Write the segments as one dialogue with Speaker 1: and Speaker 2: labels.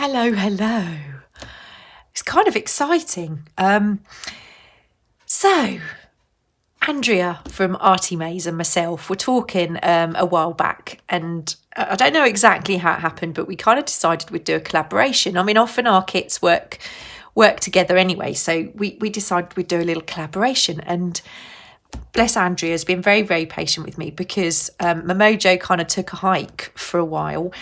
Speaker 1: Hello, hello. It's kind of exciting. So, Andrea from ARTYmaze and myself were talking a while back, and I don't know exactly how it happened, but we kind of decided we'd do a collaboration. I mean, often our kits work together anyway, so we decided we'd do a little collaboration. And bless Andrea has been very, very patient with me because my mojo kind of took a hike for a while.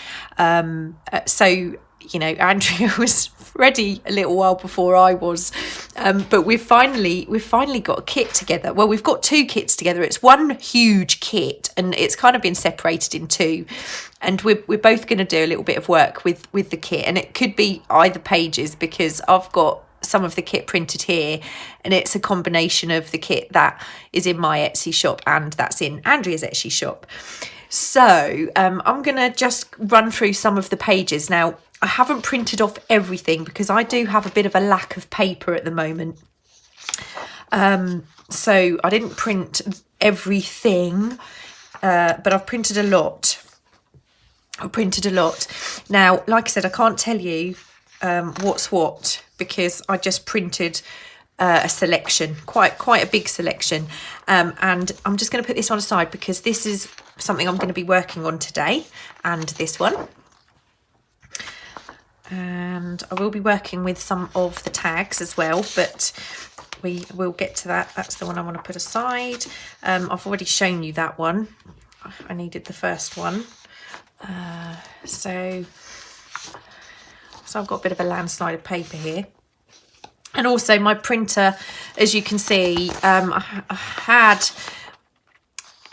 Speaker 1: So, you know, Andrea was ready a little while before I was, but we've finally got a kit together. Well, we've got two kits together. It's one huge kit, and it's kind of been separated in two. And we're both going to do a little bit of work with the kit, and it could be either pages because I've got some of the kit printed here, and it's a combination of the kit that is in my Etsy shop and that's in Andrea's Etsy shop. So I'm gonna just run through some of the pages. Now, I haven't printed off everything because I do have a bit of a lack of paper at the moment, so I didn't print everything, but I've printed a lot. Now, like I said, I can't tell you what's what because I just printed a selection, quite a big selection, and I'm just going to put this one aside because this is something I'm going to be working on today, and this one, and I will be working with some of the tags as well, but we will get to that. That's the one I want to put aside. I've already shown you that one. I needed the first one, so I've got a bit of a landslide of paper here. And also my printer, as you can see, I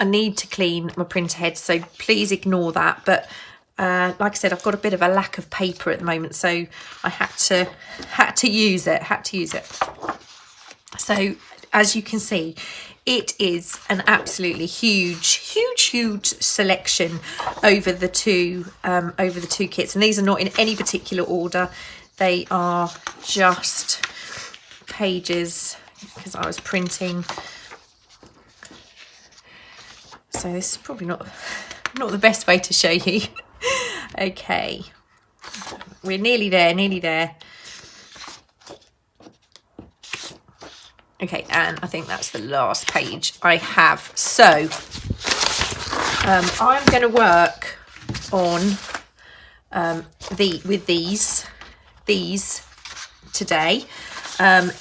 Speaker 1: need to clean my printer head, so please ignore that. But like I said, I've got a bit of a lack of paper at the moment, so I had to use it. So as you can see, it is an absolutely huge selection over the two kits, and these are not in any particular order. They are just pages because I was printing. So this is probably not the best way to show you. Okay, we're nearly there. Okay, and I think that's the last page I have. So I'm going to work on with these today. I'm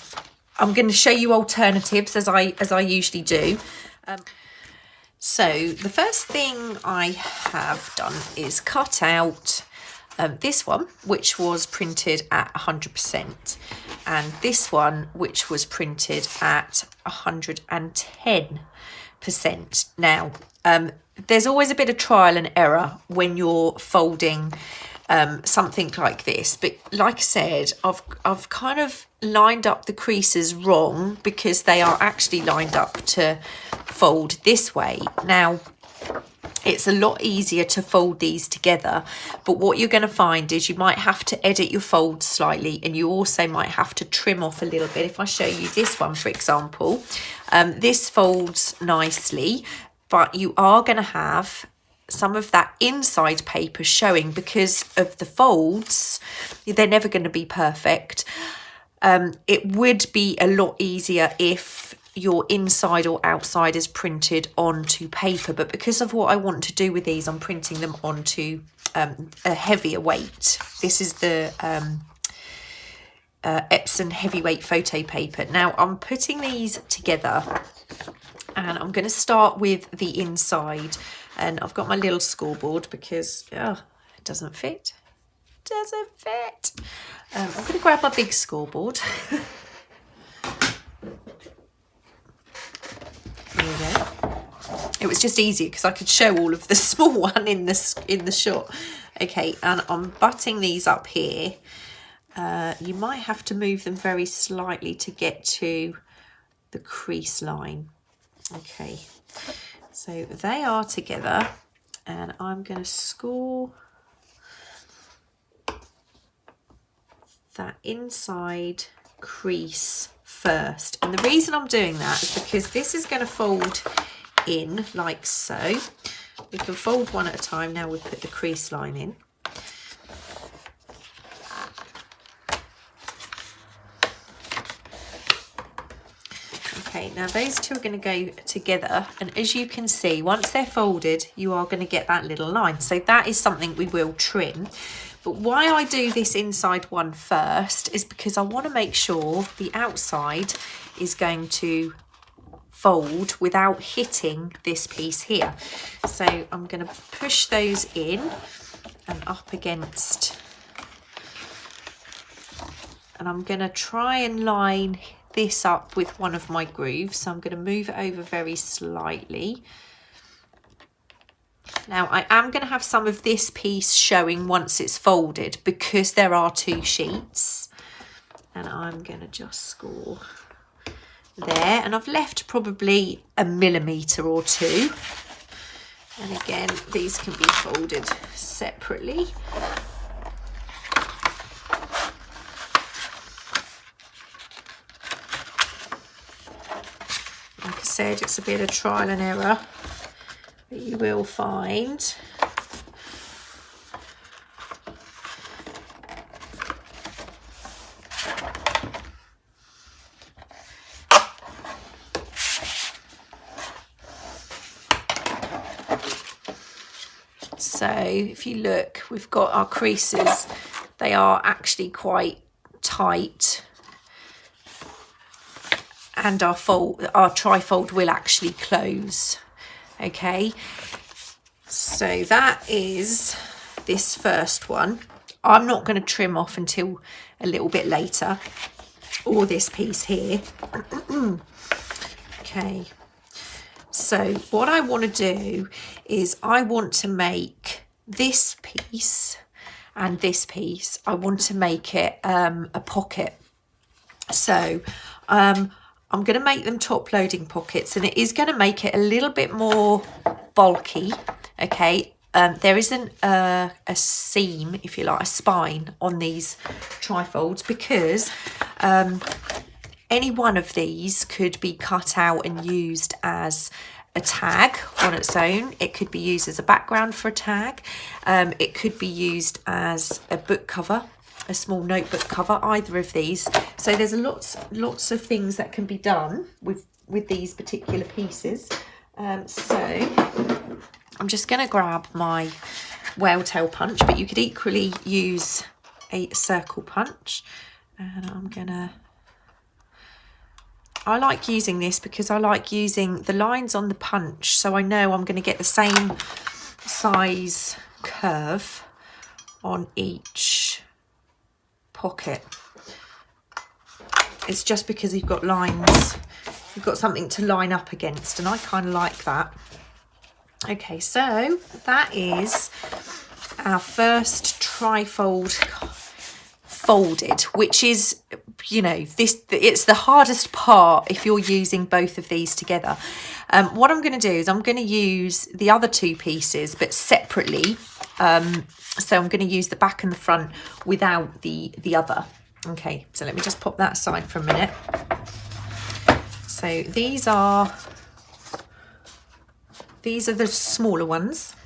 Speaker 1: going to show you alternatives as I usually do. So the first thing I have done is cut out this one, which was printed at 100%, and this one, which was printed at 110%. Now, there's always a bit of trial and error when you're folding something like this, but like I said, I've kind of lined up the creases wrong because they are actually lined up to fold this way. Now, it's a lot easier to fold these together, but what you're going to find is you might have to edit your folds slightly, and you also might have to trim off a little bit. If I show you this one, for example, this folds nicely, but you are going to have some of that inside paper showing because of the folds. They're never going to be perfect. It would be a lot easier if your inside or outside is printed onto paper, but because of what I want to do with these, I'm printing them onto a heavier weight. This is the Epson heavyweight photo paper. Now I'm putting these together, and I'm going to start with the inside, and I've got my little scoreboard because it doesn't fit. I'm going to grab my big scoreboard. There we go. It was just easier because I could show all of the small one in the shot. Okay, and I'm butting these up here. You might have to move them very slightly to get to the crease line. Okay, so they are together, and I'm going to score that inside crease first. And the reason I'm doing that is because this is going to fold in like so. We can fold one at a time. Now we'll put the crease line in. Okay, now those two are going to go together, and as you can see, once they're folded, you are going to get that little line. So that is something we will trim. But why I do this inside one first is because I want to make sure the outside is going to fold without hitting this piece here. So I'm going to push those in and up against, and I'm going to try and line this up with one of my grooves. So I'm going to move it over very slightly. Now I am going to have some of this piece showing once it's folded because there are two sheets, and I'm going to just score there, and I've left probably 1 millimetre or 2. And again, these can be folded separately. Like I said, it's a bit of trial and error that you will find. So if you look, we've got our creases, they are actually quite tight, and our trifold will actually close. Okay, so that is this first one. I'm not going to trim off until a little bit later, or this piece here. Okay, so what I want to do is I want to make this piece and this piece, I want to make it a pocket. So I'm going to make them top loading pockets, and it is going to make it a little bit more bulky. Okay, there isn't a seam, if you like, a spine on these trifolds, because any one of these could be cut out and used as a tag on its own. It could be used as a background for a tag. It could be used as a book cover, a small notebook cover, either of these. So there's lots of things that can be done with these particular pieces. So I'm just going to grab my whale tail punch, but you could equally use a circle punch, and I like using this because I like using the lines on the punch, so I know I'm going to get the same size curve on each pocket. It's just because you've got lines, you've got something to line up against, and I kind of like that. Okay, so that is our first trifold folded, which is, you know, it's the hardest part if you're using both of these together. What I'm going to do is I'm going to use the other two pieces but separately. So I'm going to use the back and the front without the other. Okay, so let me just pop that aside for a minute. So these are the smaller ones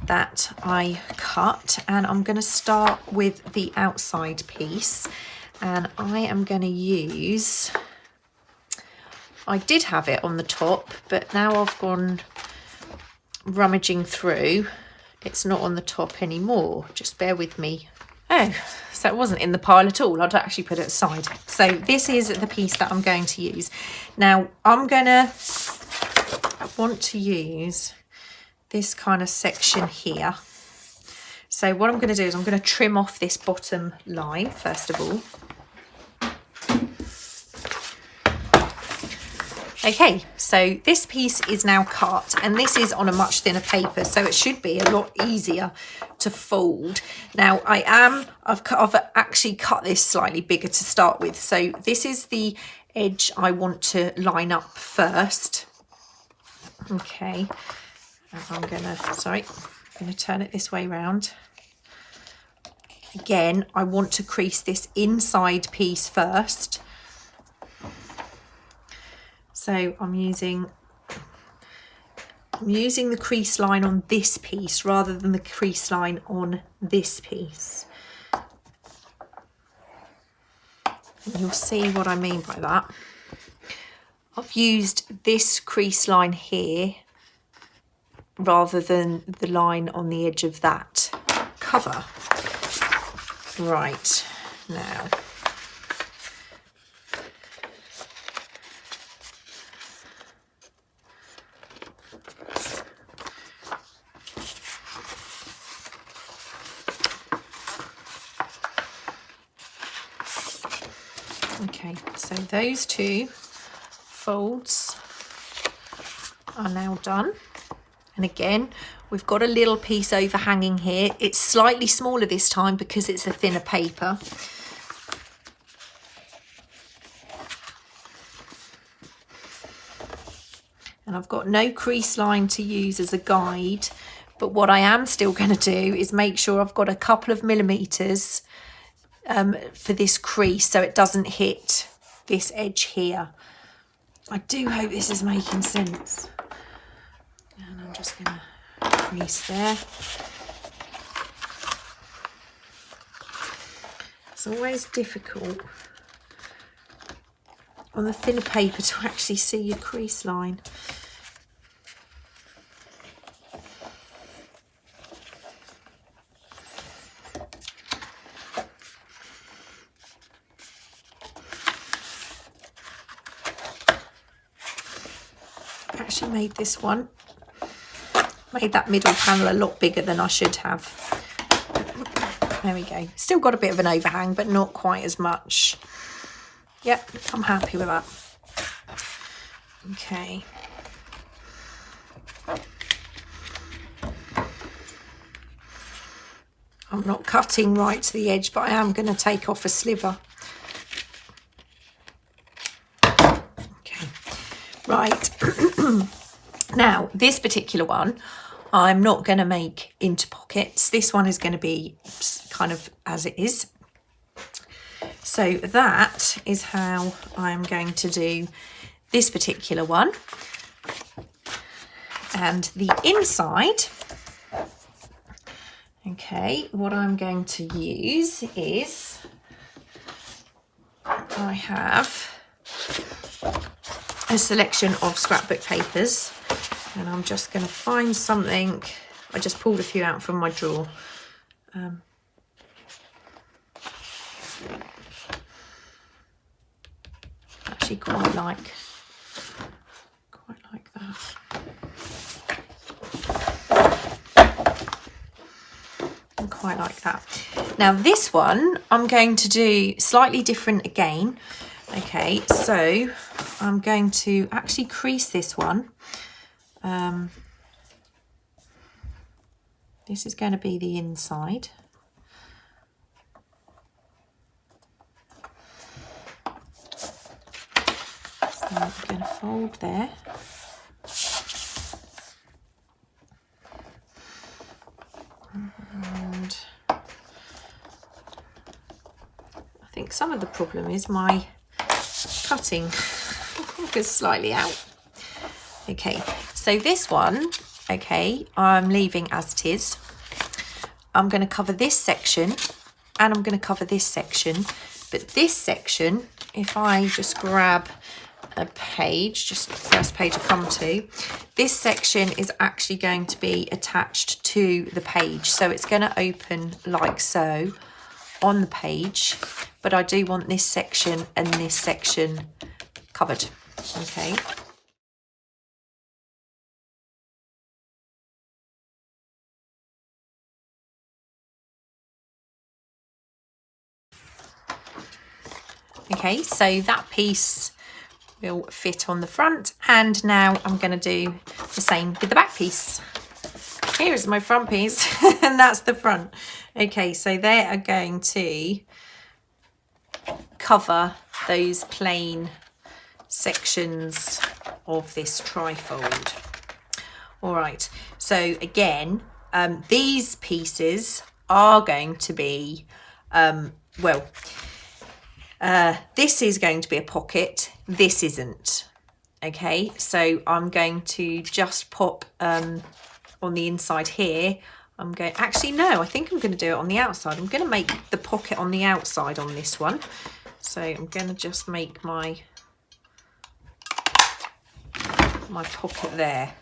Speaker 1: that I cut, and I'm going to start with the outside piece, and I am going to use, I did have it on the top, but now I've gone rummaging through, it's not on the top anymore. Just bear with me. Oh, so it wasn't in the pile at all. I'd actually put it aside. So this is the piece that I'm going to use. Now I want to use this kind of section here. So what I'm going to do is I'm going to trim off this bottom line first of all. Okay, so this piece is now cut, and this is on a much thinner paper, so it should be a lot easier to fold. Now I've actually cut this slightly bigger to start with, so this is the edge I want to line up first. Okay, I'm gonna turn it this way round. Again, I want to crease this inside piece first. So I'm using the crease line on this piece rather than the crease line on this piece. And you'll see what I mean by that. I've used this crease line here rather than the line on the edge of that cover. Right, now okay, so those two folds are now done. And again, we've got a little piece overhanging here. It's slightly smaller this time because it's a thinner paper. And I've got no crease line to use as a guide, but what I am still going to do is make sure I've got a couple of millimeters for this crease so it doesn't hit this edge here. I do hope this is making sense. And I'm just going to crease there. It's always difficult on the thinner paper to actually see your crease line. Actually made this one, made that middle panel a lot bigger than I should have. There we go. Still got a bit of an overhang, but not quite as much. Yep, I'm happy with that. Okay. I'm not cutting right to the edge, but I am going to take off a sliver. Okay, right. Now, this particular one, I'm not going to make into pockets. This one is going to be kind of as it is. So that is how I'm going to do this particular one. And the inside, okay, what I'm going to use is, I have a selection of scrapbook papers, and I'm just going to find something. I just pulled a few out from my drawer. Actually quite like that. I quite like that. Now this one I'm going to do slightly different again. Okay, so I'm going to actually crease this one. This is going to be the inside. So I'm going to fold there. And I think some of the problem is my cutting is slightly out. Okay, so this one, okay, I'm leaving as it is. I'm going to cover this section and I'm going to cover this section. But this section, if I just grab a page, just the first page I come to, this section is actually going to be attached to the page. So it's going to open like so on the page, but I do want this section and this section covered. Okay. Okay, so that piece will fit on the front, and now I'm going to do the same with the back piece. Here is my front piece and that's the front. Okay, so they are going to cover those plain sections of this trifold. All right, so again, these pieces are going to be, this is going to be a pocket, this isn't. Okay, so I'm going to just pop on the inside here. I'm going, actually no, I think I'm going to do it on the outside. I'm going to make the pocket on the outside on this one. So I'm going to just make my my pocket there.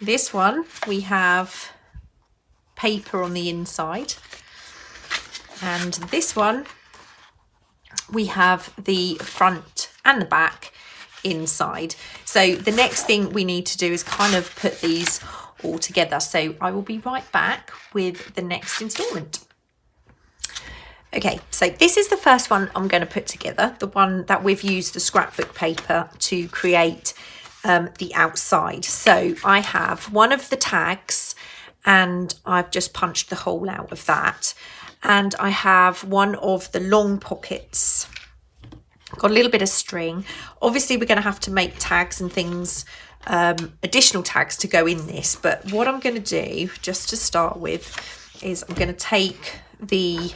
Speaker 1: This one, we have paper on the inside, and this one we have the front and the back inside. So the next thing we need to do is kind of put these all together. So I will be right back with the next instalment. Okay, so this is the first one I'm going to put together, the one that we've used the scrapbook paper to create the outside. So I have one of the tags and I've just punched the hole out of that. And I have one of the long pockets, got a little bit of string. Obviously we're going to have to make tags and things, additional tags to go in this. But what I'm going to do, just to start with, is I'm going to take the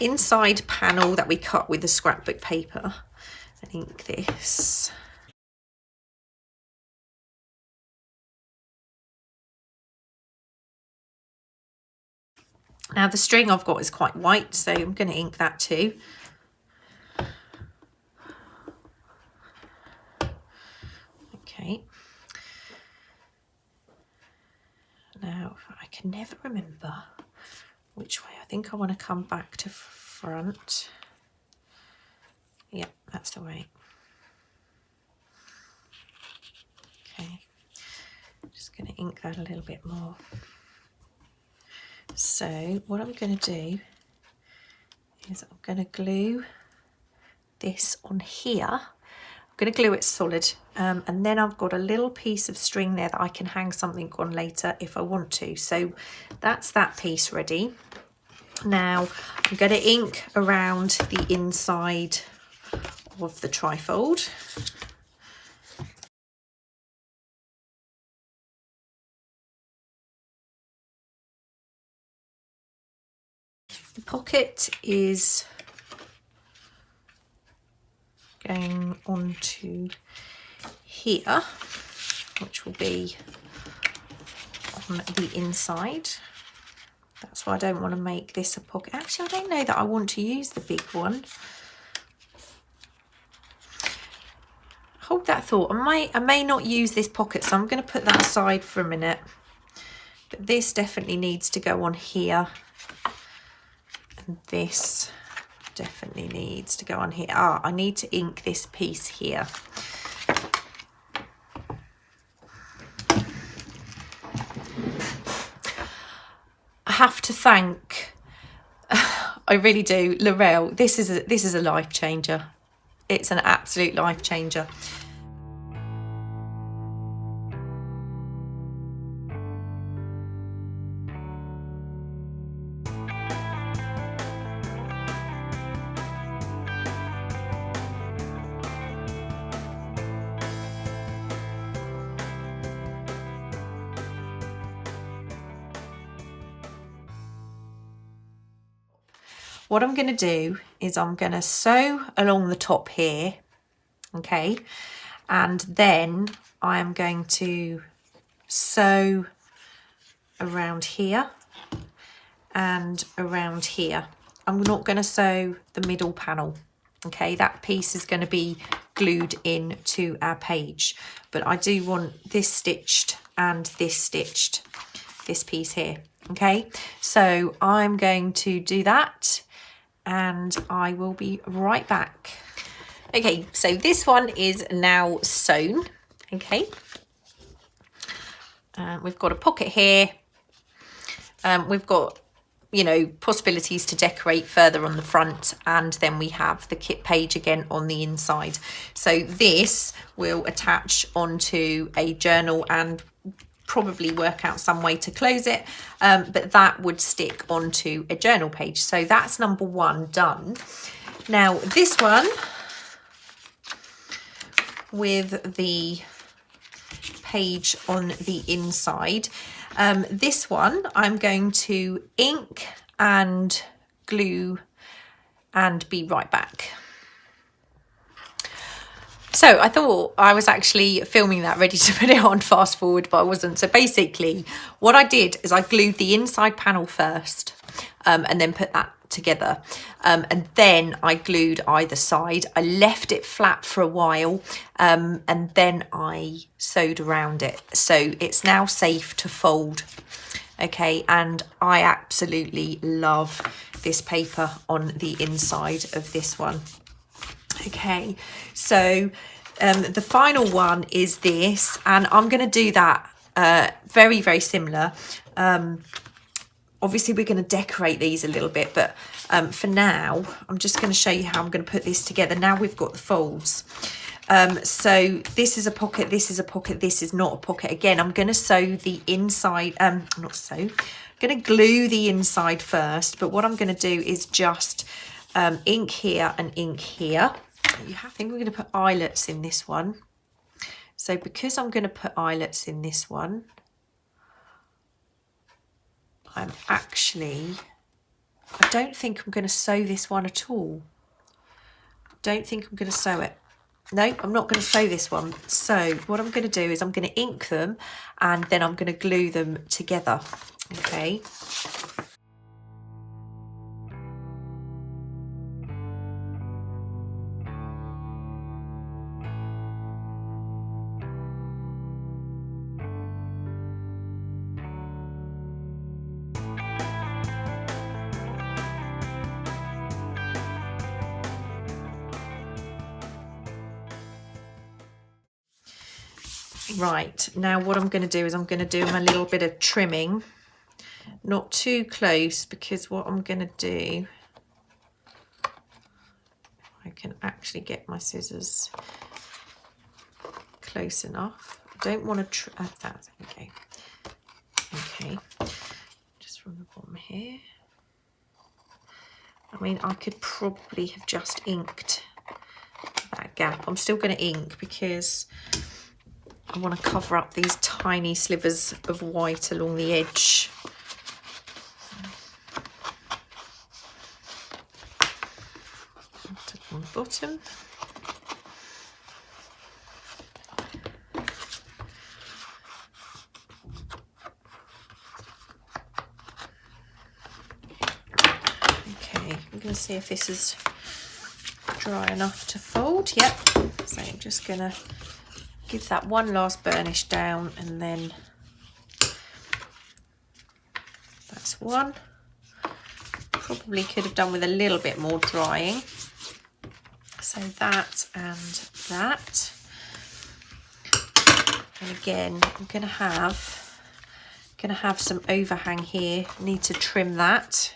Speaker 1: inside panel that we cut with the scrapbook paper and ink this. Now the string I've got is quite white, so I'm going to ink that too. Okay. Now I can never remember which way. I think I want to come back to front. Yep, that's the way. Okay. Just going to ink that a little bit more. So what I'm going to do is I'm going to glue this on here. I'm going to glue it solid, and then I've got a little piece of string there that I can hang something on later if I want to. So that's that piece ready. Now I'm going to ink around the inside of the trifold. The pocket is going onto here, which will be on the inside. That's why I don't want to make this a pocket. Actually, I don't know that I want to use the big one. Hold that thought. I may not use this pocket, so I'm going to put that aside for a minute. But this definitely needs to go on here. And this definitely needs to go on here. Ah, I need to ink this piece here. I have to thank, I really do, Laurel. This is a life changer. It's an absolute life changer. What I'm going to do is I'm going to sew along the top here, okay, and then I am going to sew around here and around here. I'm not going to sew the middle panel, okay, that piece is going to be glued in to our page, but I do want this stitched and this stitched, this piece here, okay, so I'm going to do that and I will be right back. Okay, so this one is now sewn, okay. We've got a pocket here. We've got, you know, possibilities to decorate further on the front, and then we have the kit page again on the inside. So this will attach onto a journal and probably work out some way to close it, but that would stick onto a journal page. So that's number one done. Now this one with the page on the inside, this one I'm going to ink and glue and be right back. So I thought I was actually filming that ready to put it on fast forward, but I wasn't. So basically what I did is I glued the inside panel first, and then put that together, and then I glued either side. I left it flat for a while, and then I sewed around it, so it's now safe to fold. Okay, and I absolutely love this paper on the inside of this one. Okay, so the final one is this, and I'm going to do that very, very similar. Obviously we're going to decorate these a little bit, but for now I'm just going to show you how I'm going to put this together. Now we've got the folds. So this is a pocket, this is a pocket, this is not a pocket. Again, I'm going to sew the inside, I'm going to glue the inside first, but what I'm going to do is just ink here and ink here. I think we're going to put eyelets in this one. So because I'm going to put eyelets in this one, I don't think I'm going to sew this one at all. Don't think I'm going to sew it. No, I'm not going to sew this one. So what I'm going to do is I'm going to ink them and then I'm going to glue them together. Okay. Right, now what I'm going to do is I'm going to do a little bit of trimming, not too close, because what I'm going to do, I can actually get my scissors close enough. I don't want to that. Okay, okay, just from the bottom here. I mean, I could probably have just inked that gap. I'm still going to ink because I want to cover up these tiny slivers of white along the edge. On the bottom. Okay, I'm going to see if this is dry enough to fold. Yep. So I'm just going to give that one last burnish down, and then that's one. Probably could have done with a little bit more drying. So that and that. And again, I'm gonna have some overhang here. Need to trim that.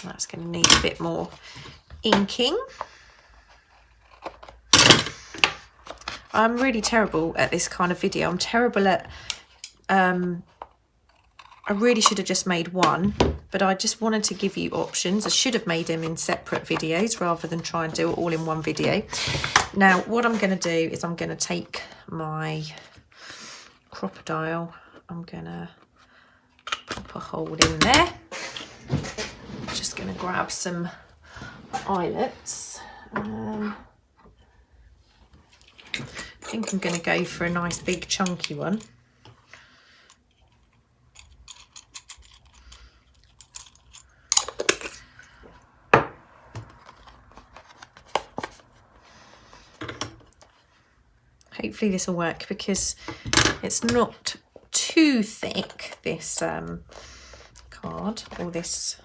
Speaker 1: That's going to need a bit more inking. I'm really terrible at this kind of video. I'm terrible at, I really should have just made one, but I just wanted to give you options. I should have made them in separate videos rather than try and do it all in one video. Now, what I'm going to do is I'm going to take my crocodile. I'm going to pop a hole in there. Just going to grab some eyelets. I think I'm going to go for a nice big chunky one. Hopefully this will work because it's not too thick, this card or this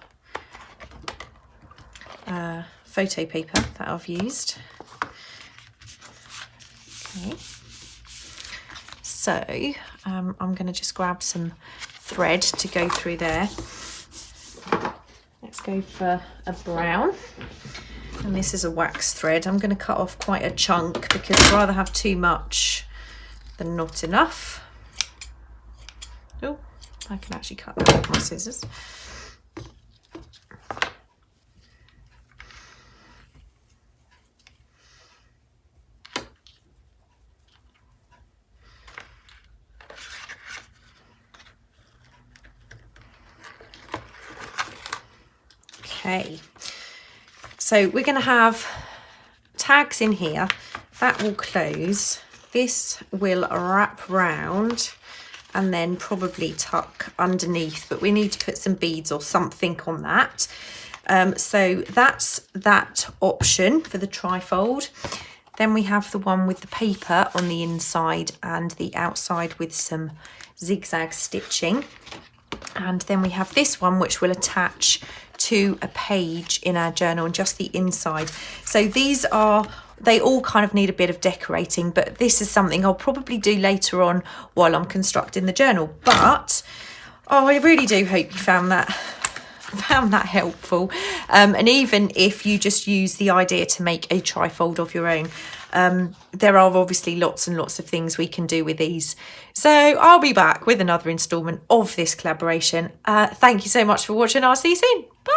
Speaker 1: photo paper that I've used. Okay, so I'm going to just grab some thread to go through there. Let's go for a brown, and this is a wax thread. I'm going to cut off quite a chunk because I'd rather have too much than not enough. Oh, I can actually cut that with my scissors. Okay, so we're going to have tags in here, that will close. This will wrap round and then probably tuck underneath, but we need to put some beads or something on that. So that's that option for the trifold. Then we have the one with the paper on the inside and the outside with some zigzag stitching. And then we have this one which will attach to a page in our journal and just the inside. So they all kind of need a bit of decorating, but this is something I'll probably do later on while I'm constructing the journal. But I really do hope you found that helpful, and even if you just use the idea to make a trifold of your own, there are obviously lots and lots of things we can do with these. So I'll be back with another installment of this collaboration. Thank you so much for watching. I'll see you soon. Bye.